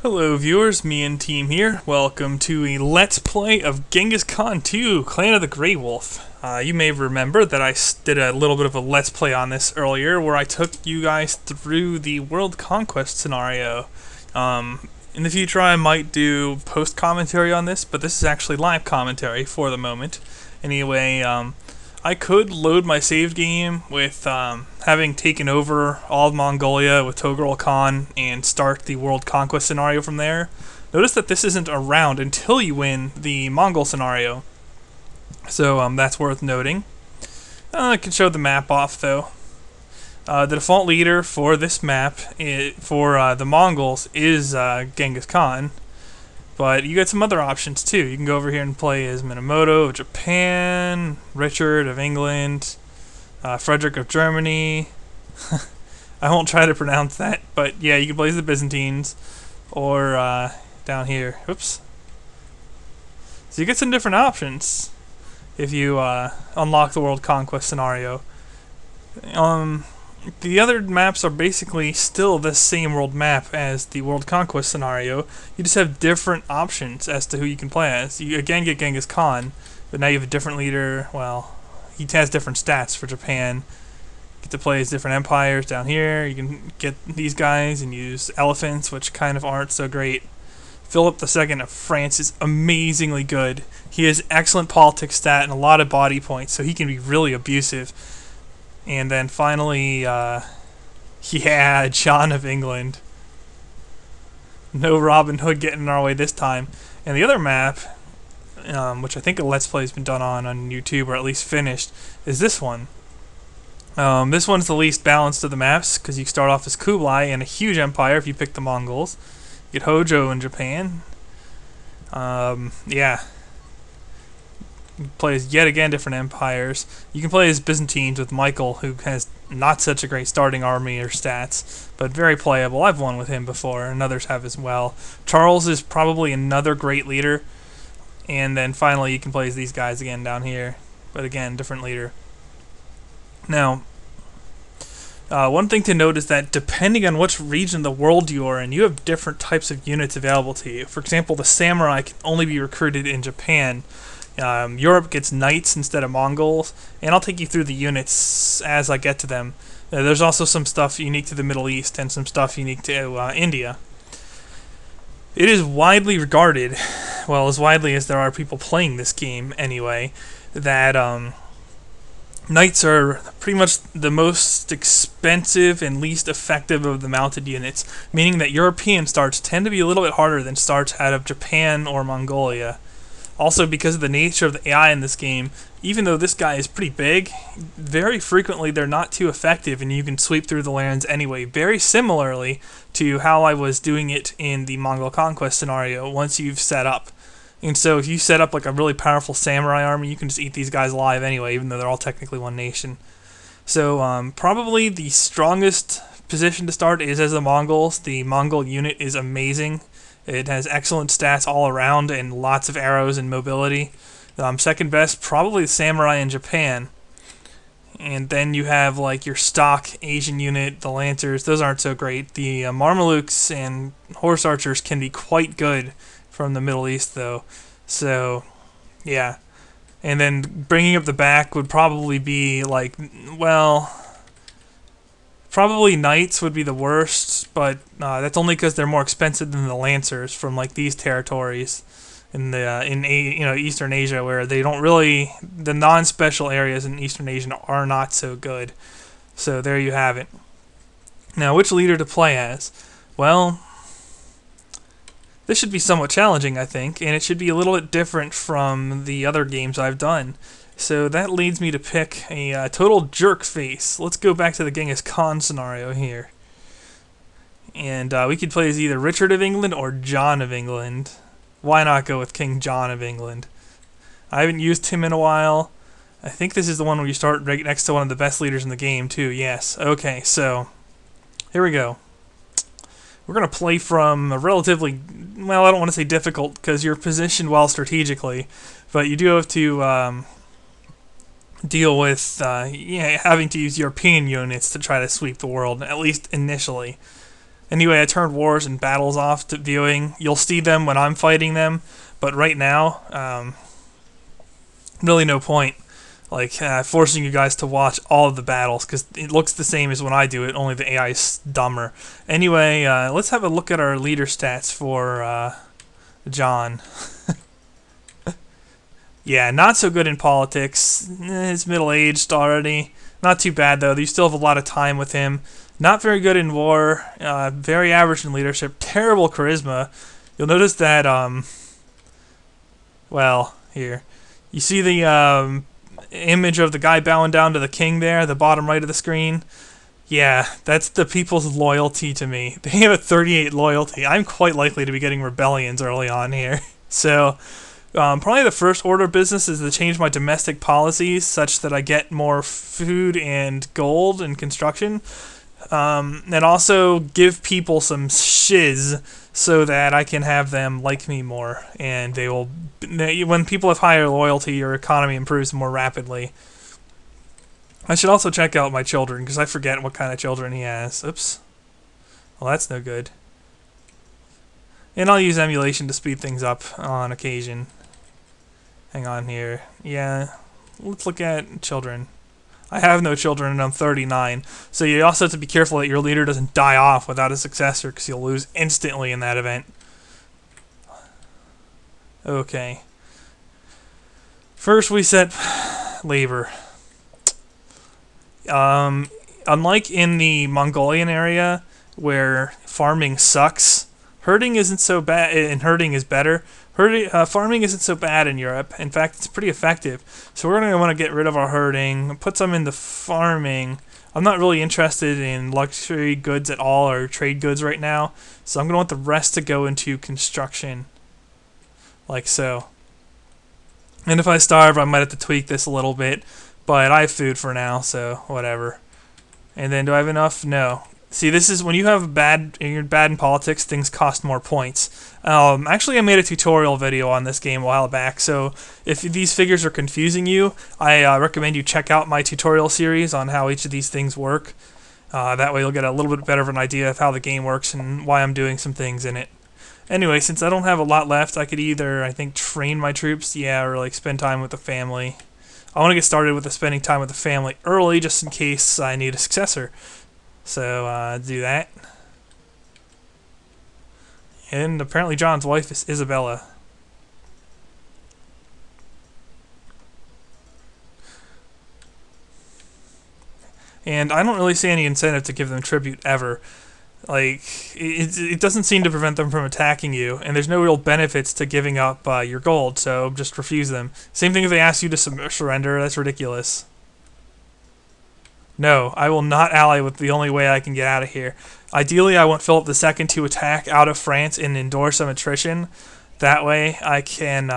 Hello viewers, me and team here. Welcome to a Let's Play of Genghis Khan 2, Clan of the Grey Wolf. You may remember that I did a little bit of a Let's Play on this earlier where I took you guys through the World Conquest scenario. In the future I might do post-commentary on this, but this is actually live commentary for the moment. Anyway, I could load my saved game with having taken over all of Mongolia with Togrul Khan and start the World Conquest scenario from there. Notice that this isn't around until you win the Mongol scenario, so that's worth noting. I can show the map off though. The default leader for this map for the Mongols is Genghis Khan. But you get some other options too. You can go over here and play as Minamoto of Japan, Richard of England, Frederick of Germany. I won't try to pronounce that, but yeah, you can play as the Byzantines, or down here. Oops. So you get some different options if you unlock the World Conquest scenario. The other maps are basically still the same world map as the World Conquest scenario. You just have different options as to who you can play as. You again get Genghis Khan, but now you have a different leader. Well, he has different stats for Japan. You get to play as different empires down here. You can get these guys and use elephants, which kind of aren't so great. Philip II of France is amazingly good. He has excellent politics stat and a lot of body points, so he can be really abusive. And then finally, yeah, John of England. No Robin Hood getting in our way this time. And the other map, which I think a Let's Play has been done on YouTube, or at least finished, is this one. This one's the least balanced of the maps, because you start off as Kublai and a huge empire if you pick the Mongols. You get Hojo in Japan. Yeah. You can play as yet again different empires. You can play as Byzantines with Michael, who has not such a great starting army or stats, but very playable. I've won with him before, and others have as well. Charles is probably another great leader. And then finally you can play as these guys again down here, but again, different leader. Now, one thing to note is that depending on which region of the world you are in, you have different types of units available to you. For example, the samurai can only be recruited in Japan. Europe gets knights instead of Mongols, and I'll take you through the units as I get to them. There's also some stuff unique to the Middle East and some stuff unique to India. It is widely regarded, well, as widely as there are people playing this game anyway, that knights are pretty much the most expensive and least effective of the mounted units, meaning that European starts tend to be a little bit harder than starts out of Japan or Mongolia. Also, because of the nature of the AI in this game, even though this guy is pretty big, very frequently they're not too effective and you can sweep through the lands anyway, very similarly to how I was doing it in the Mongol Conquest scenario once you've set up. And so if you set up like a really powerful samurai army, you can just eat these guys alive anyway, even though they're all technically one nation. So probably the strongest position to start is as the Mongols. The Mongol unit is amazing. It has excellent stats all around and lots of arrows and mobility. Second best, probably the samurai in Japan. And then you have like your stock Asian unit, the lancers. Those aren't so great. The Mamelukes and horse archers can be quite good from the Middle East, though. So, yeah. And then bringing up the back would probably be like, well, probably knights would be the worst, but that's only because they're more expensive than the lancers from like these territories in Eastern Asia, where they don't really, the non-special areas in Eastern Asia are not so good. So there you have it. Now, which leader to play as? Well, this should be somewhat challenging, I think, and it should be a little bit different from the other games I've done. So that leads me to pick a total jerk face. Let's go back to the Genghis Khan scenario here. And we could play as either Richard of England or John of England. Why not go with King John of England? I haven't used him in a while. I think this is the one where you start right next to one of the best leaders in the game, too. Yes. Okay, so here we go. We're going to play from a relatively, well, I don't want to say difficult, because you're positioned well strategically, but you do have to deal with having to use European units to try to sweep the world, at least initially. Anyway, I turned wars and battles off to viewing. You'll see them when I'm fighting them, but right now, really no point. Like, forcing you guys to watch all of the battles, because it looks the same as when I do it, only the AI is dumber. Anyway, let's have a look at our leader stats for John. Yeah, not so good in politics. He's middle-aged already. Not too bad, though. You still have a lot of time with him. Not very good in war. Very average in leadership. Terrible charisma. You'll notice that, well, here. You see the image of the guy bowing down to the king there, the bottom right of the screen? Yeah, that's the people's loyalty to me. They have a 38 loyalty. I'm quite likely to be getting rebellions early on here. So, probably the first order of business is to change my domestic policies such that I get more food and gold and construction. And also give people some shiz so that I can have them like me more, and they will. When people have higher loyalty, your economy improves more rapidly. I should also check out my children, because I forget what kind of children he has. Oops. Well, that's no good. And I'll use emulation to speed things up on occasion. Hang on here. Yeah, let's look at children. I have no children and I'm 39, so you also have to be careful that your leader doesn't die off without a successor, because you'll lose instantly in that event. Okay. First we set labor. Unlike in the Mongolian area, where farming sucks, herding isn't so bad, and herding is better. Farming isn't so bad in Europe. In fact, it's pretty effective. So we're going to want to get rid of our herding, put some into farming. I'm not really interested in luxury goods at all, or trade goods right now. So I'm going to want the rest to go into construction. Like so. And if I starve, I might have to tweak this a little bit. But I have food for now, so whatever. And then do I have enough? No. See, this is when you're bad in politics, things cost more points. Actually, I made a tutorial video on this game a while back, so if these figures are confusing you, I recommend you check out my tutorial series on how each of these things work. That way you'll get a little bit better of an idea of how the game works and why I'm doing some things in it. Anyway, since I don't have a lot left, I could either, I think, train my troops, yeah, or like spend time with the family. I want to get started with the spending time with the family early, just in case I need a successor. So, do that. And apparently John's wife is Isabella. And I don't really see any incentive to give them tribute ever. Like, it doesn't seem to prevent them from attacking you, and there's no real benefits to giving up your gold, so just refuse them. Same thing if they ask you to surrender, that's ridiculous. No, I will not ally with the only way I can get out of here. Ideally, I want Philip II to attack out of France and endure some attrition. That way, I can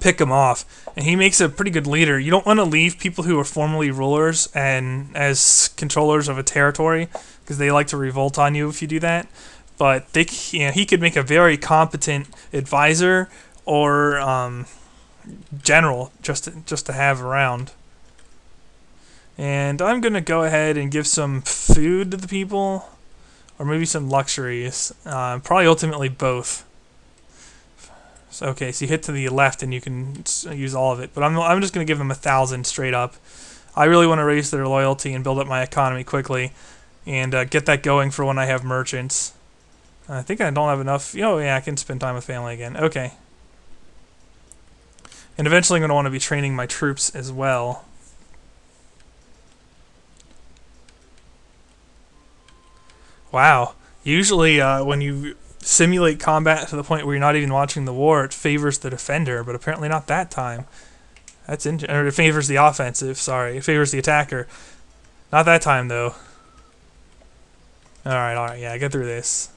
pick him off. And he makes a pretty good leader. You don't want to leave people who are formerly rulers and as controllers of a territory, because they like to revolt on you if you do that. But he could make a very competent advisor or general just to have around. And I'm going to go ahead and give some food to the people, or maybe some luxuries. Probably ultimately both. So, okay, so you hit to the left and you can use all of it. But I'm just going to give them 1,000 straight up. I really want to raise their loyalty and build up my economy quickly, and get that going for when I have merchants. I think I don't have enough. Oh, yeah, I can spend time with family again. Okay. And eventually I'm going to want to be training my troops as well. Wow. Usually when you simulate combat to the point where you're not even watching the war, it favors the defender, but apparently not that time. Or it favors the offensive, sorry. It favors the attacker. Not that time, though. Alright, yeah, get through this.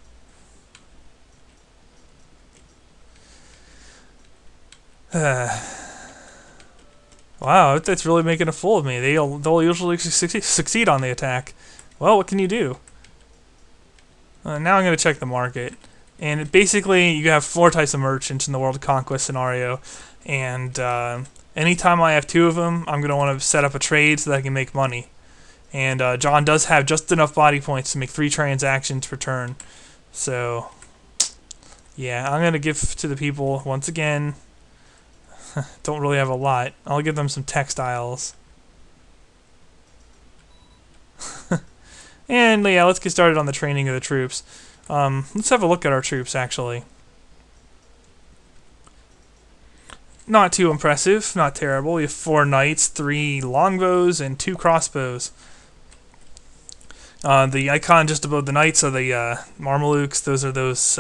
Wow, that's really making a fool of me. They'll usually succeed on the attack. Well, what can you do? Now I'm going to check the market. And basically, you have 4 types of merchants in the World Conquest scenario. And anytime I have 2 of them, I'm going to want to set up a trade so that I can make money. And John does have just enough body points to make 3 transactions per turn. So, yeah, I'm going to give to the people once again. Don't really have a lot. I'll give them some textiles. And yeah, let's get started on the training of the troops. Let's have a look at our troops, actually. Not too impressive, not terrible. We have 4 knights, 3 longbows, and 2 crossbows. The icon just above the knights are the Mamelukes. Those are those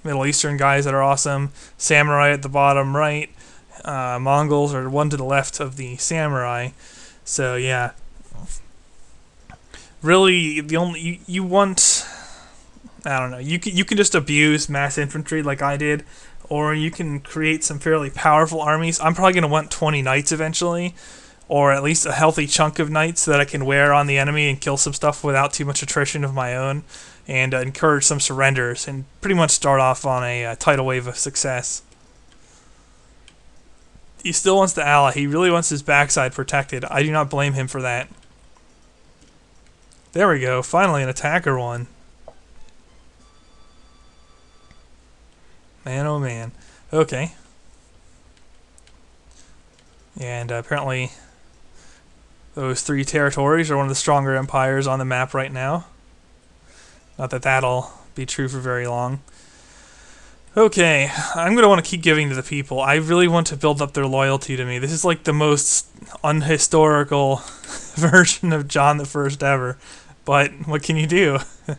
Middle Eastern guys that are awesome. Samurai at the bottom right. Mongols are one to the left of the samurai. So yeah, really the only you want, I don't know, you can just abuse mass infantry like I did, or you can create some fairly powerful armies. I'm probably going to want 20 knights eventually, or at least a healthy chunk of knights that I can wear on the enemy and kill some stuff without too much attrition of my own, and encourage some surrenders, and pretty much start off on a tidal wave of success. He still wants to ally. He really wants his backside protected. I do not blame him for that. There we go. Finally an attacker one. Man, oh man. Okay. And apparently those 3 territories are one of the stronger empires on the map right now. Not that that'll be true for very long. Okay, I'm going to want to keep giving to the people. I really want to build up their loyalty to me. This is like the most unhistorical version of John the First ever. But what can you do? I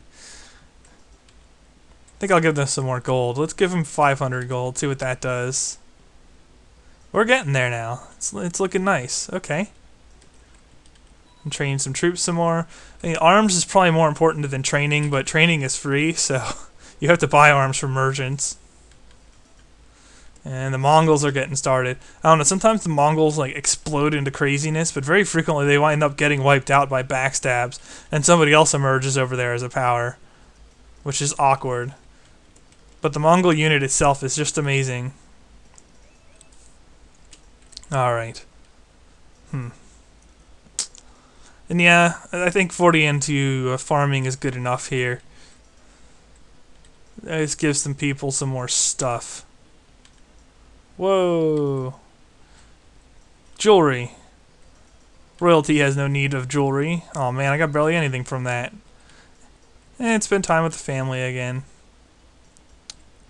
think I'll give them some more gold. Let's give them 500 gold, see what that does. We're getting there now. It's looking nice. Okay. I'm training some troops some more. I mean, arms is probably more important than training, but training is free, so you have to buy arms from merchants. And the Mongols are getting started. I don't know, sometimes the Mongols like explode into craziness, but very frequently they wind up getting wiped out by backstabs, and somebody else emerges over there as a power, which is awkward. But the Mongol unit itself is just amazing. Alright. And yeah, I think 40 into farming is good enough here. Let's give some people some more stuff. Whoa. Jewelry. Royalty has no need of jewelry. Oh man, I got barely anything from that. And spend time with the family again.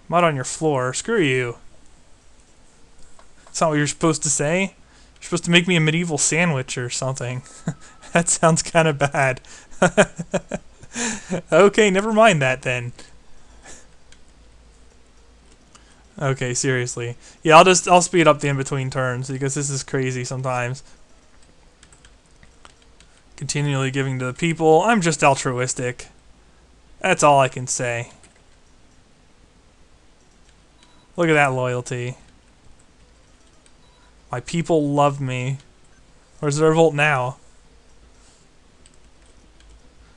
Mud on your floor. Screw you. That's not what you're supposed to say. You're supposed to make me a medieval sandwich or something. That sounds kind of bad. Okay, never mind that then. Okay, seriously. Yeah, I'll speed up the in-between turns because this is crazy sometimes. Continually giving to the people. I'm just altruistic. That's all I can say. Look at that loyalty. My people love me. Where's the revolt now?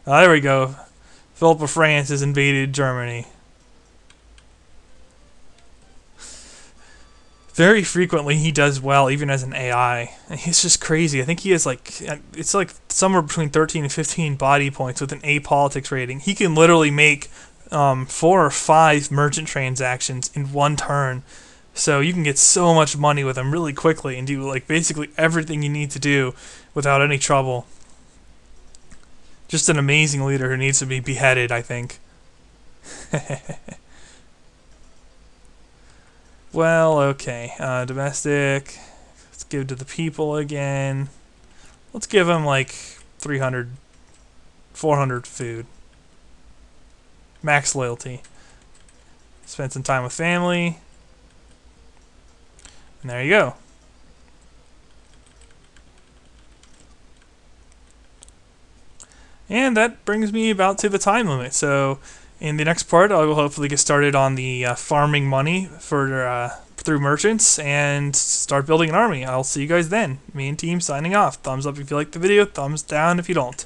Oh, there we go. Philip of France has invaded Germany. Very frequently he does well, even as an AI. And he's just crazy. I think he has like, it's like somewhere between 13 and 15 body points with an A politics rating. He can literally make 4 or 5 merchant transactions in one turn. So you can get so much money with him really quickly and do like basically everything you need to do without any trouble. Just an amazing leader who needs to be beheaded, I think. Well, okay. Domestic. Let's give to the people again. Let's give them like 300, 400 food. Max loyalty. Spend some time with family. And there you go. And that brings me about to the time limit. So in the next part, I will hopefully get started on the farming money for through merchants and start building an army. I'll see you guys then. Me and team signing off. Thumbs up if you like the video, thumbs down if you don't.